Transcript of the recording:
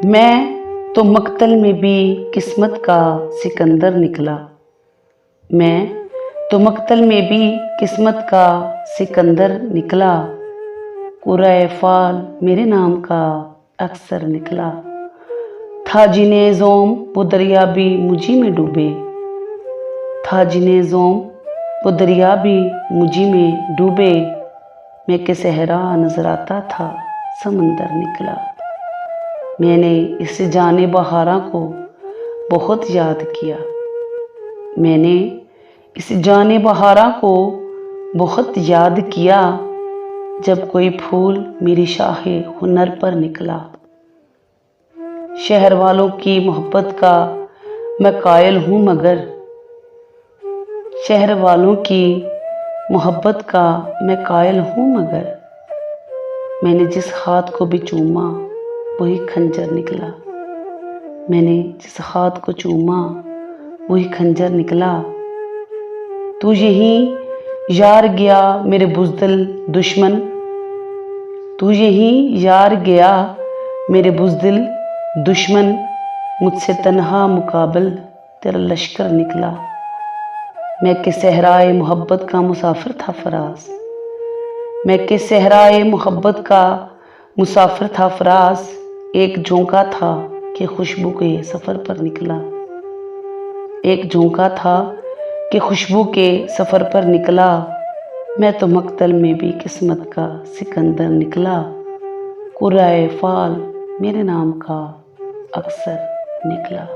मैं तो मक्तल में भी किस्मत का सिकंदर निकला। मैं तो मक्तल में भी किस्मत का सिकंदर निकला। कुराए फाल मेरे नाम का अक्सर निकला। था जिन्हें ज़ोम वो दरिया भी मुझी में डूबे। था जिन्हें ज़ोम वो दरिया भी मुझी में डूबे। मैं के सहरा नजर आता था समंदर निकला। मैंने इस जाने बहारा को बहुत याद किया। मैंने इस जाने बहारा को बहुत याद किया। जब कोई फूल मेरी शाहे हुनर पर निकला। शहर वालों की मोहब्बत का मैं कायल हूँ मगर। शहर वालों की मोहब्बत का मैं कायल हूँ मगर। मैंने जिस हाथ को भी चूमा वही खंजर निकला। मैंने जिस हाथ को चूमा वही खंजर निकला। तू यहीं यार गया मेरे बुज़दिल दुश्मन। तू यहीं यार गया मेरे बुज़दिल दुश्मन। मुझसे तन्हा मुकाबल तेरा लश्कर निकला। मैं के सहराए मोहब्बत का मुसाफिर था फराज। मैं के सहराए मोहब्बत का मुसाफिर था फराज। एक झोंका था कि खुशबू के सफ़र पर निकला। एक झोंका था कि खुशबू के सफ़र पर निकला। मैं तो मक्तल में भी किस्मत का सिकंदर निकला। कुराए फाल मेरे नाम का अक्सर निकला।